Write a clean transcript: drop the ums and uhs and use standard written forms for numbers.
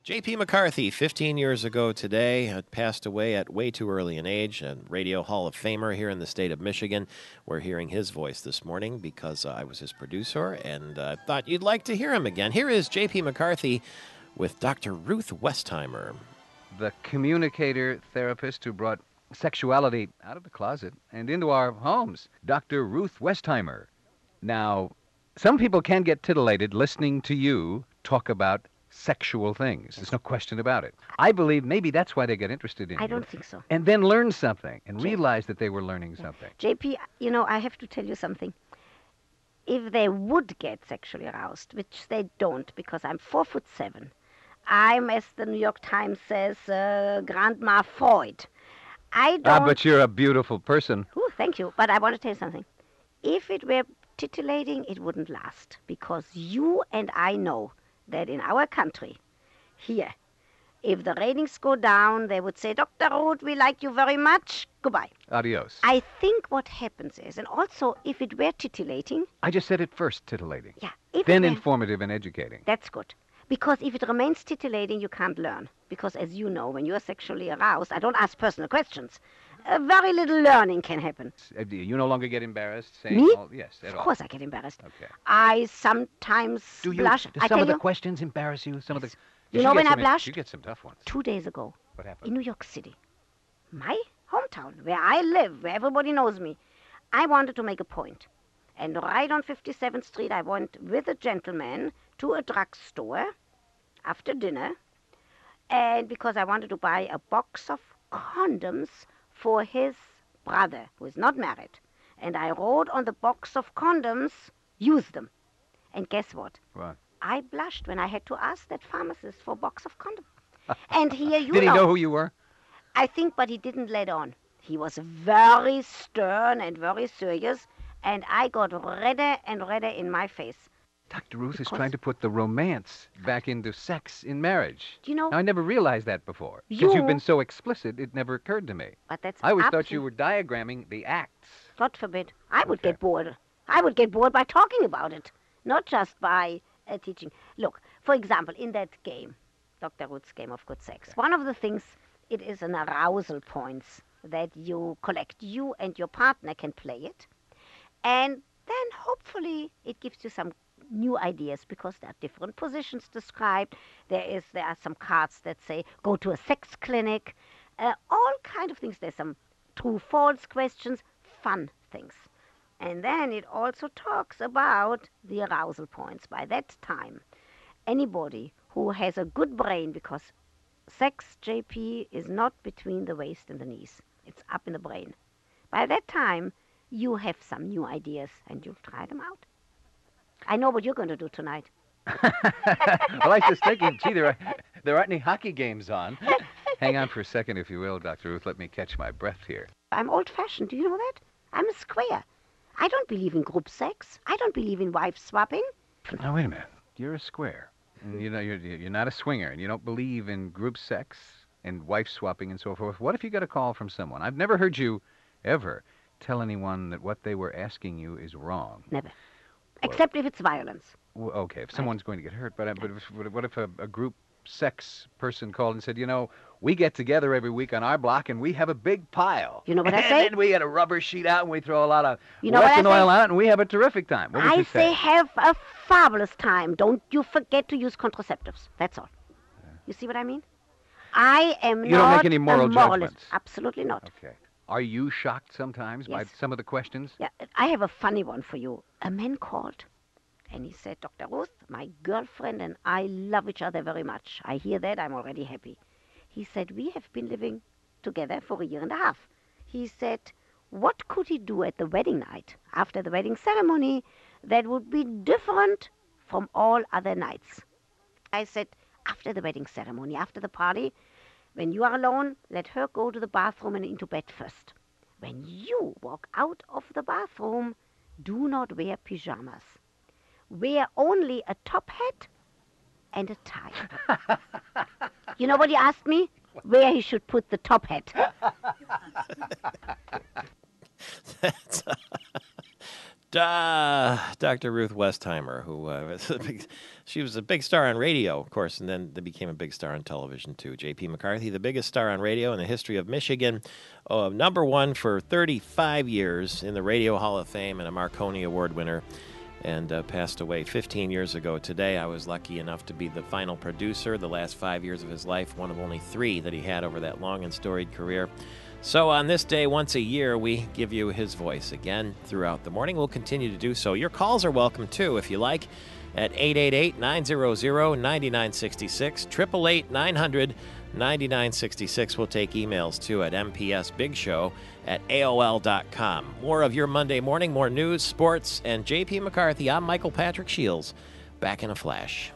J.P. McCarthy, 15 years ago today, had passed away at way too early an age, a Radio Hall of Famer here in the state of Michigan. We're hearing his voice this morning because I was his producer, and I thought you'd like to hear him again. Here is J.P. McCarthy with Dr. Ruth Westheimer. The communicator therapist who brought sexuality out of the closet and into our homes, Dr. Ruth Westheimer. Now, some people can get titillated listening to you talk about sexual things. There's no question about it. I believe maybe that's why they get interested in I you. don't think so. And then learn something and realize that they were learning something. JP, I have to tell you something. If they would get sexually aroused, which they don't because I'm 4'7", I'm, as the New York Times says, Grandma Freud. I don't... but you're a beautiful person. Ooh, thank you. But I want to tell you something. If it were titillating, it wouldn't last because you and I know that in our country, here, if the ratings go down, they would say, Dr. Roth, we like you very much. Goodbye. Adios. I think what happens is, and also if it were titillating... I just said it first, titillating. Yeah. Then informative and educating. That's good. Because if it remains titillating, you can't learn. Because as you know, when you're sexually aroused, I don't ask personal questions. Very little learning can happen. You no longer get embarrassed saying Me? Yes, at Of all. course I get embarrassed. Okay. I sometimes blush. Do some of the questions embarrass you? Some of the. You know when I blushed? You get some tough ones. 2 days ago. What happened? In New York City. My hometown, where I live, where everybody knows me. I wanted to make a point. And right on 57th Street, I went with a gentleman to a drugstore after dinner. And because I wanted to buy a box of condoms for his brother, who is not married. And I wrote on the box of condoms, use them. And guess what? What? I blushed when I had to ask that pharmacist for a box of condoms. And here you Did he know who you were? I think, but he didn't let on. He was very stern and very serious, and I got redder and redder in my face. Dr. Ruth is trying to put the romance back into sex in marriage. Do you know? Now, I never realized that before. Because you've been so explicit, it never occurred to me. But that's I always thought you were diagramming the acts. God forbid. I would get bored. I would get bored by talking about it, not just by teaching. Look, for example, in that game, Dr. Ruth's Game of Good Sex, one of the things, it is an arousal points that you collect. You and your partner can play it, and then hopefully it gives you some new ideas because there are different positions described. There are some cards that say go to a sex clinic, all kind of things. There's some true-false questions, fun things. And then it also talks about the arousal points. By that time, anybody who has a good brain, because sex, JP, is not between the waist and the knees. It's up in the brain. By that time, you have some new ideas and you'll try them out. I know what you're going to do tonight. Well, I was just thinking, gee, there aren't any hockey games on. Hang on for a second, if you will, Dr. Ruth. Let me catch my breath here. I'm old-fashioned. Do you know that? I'm a square. I don't believe in group sex. I don't believe in wife swapping. Now, wait a minute. You're a square. And you're not a swinger, and you don't believe in group sex and wife swapping and so forth. What if you got a call from someone? I've never heard you ever tell anyone that what they were asking you is wrong. Never. Except if it's violence. Well, okay, if someone's going to get hurt. But what if a group sex person called and said, we get together every week on our block and we have a big pile. You know what I say? And then we get a rubber sheet out and we throw a lot of Western oil on it and we have a terrific time. What would you say? I say have a fabulous time. Don't you forget to use contraceptives. That's all. You see what I mean? I am You don't make any moral judgments? Absolutely not. Okay. Are you shocked sometimes by some of the questions? Yeah, I have a funny one for you. A man called and he said, Dr. Ruth, my girlfriend and I love each other very much. I hear that. I'm already happy. He said, we have been living together for 1.5 years. He said, what could he do at the wedding night, after the wedding ceremony, that would be different from all other nights? I said, after the wedding ceremony, after the party, when you are alone, let her go to the bathroom and into bed first. When you walk out of the bathroom, do not wear pajamas. Wear only a top hat and a tie. You know what he asked me? Where he should put the top hat. Dr. Ruth Westheimer, who she was a big star on radio, of course, and then became a big star on television, too. J.P. McCarthy, the biggest star on radio in the history of Michigan, #1 for 35 years in the Radio Hall of Fame and a Marconi Award winner, and passed away 15 years ago today. I was lucky enough to be the final producer the last 5 years of his life, one of only 3 that he had over that long and storied career. So on this day, once a year, we give you his voice again throughout the morning. We'll continue to do so. Your calls are welcome, too, if you like, at 888-900-9966, 888-900-9966. We'll take emails, too, at mpsbigshow@aol.com. More of your Monday morning, more news, sports, and J.P. McCarthy. I'm Michael Patrick Shields. Back in a flash.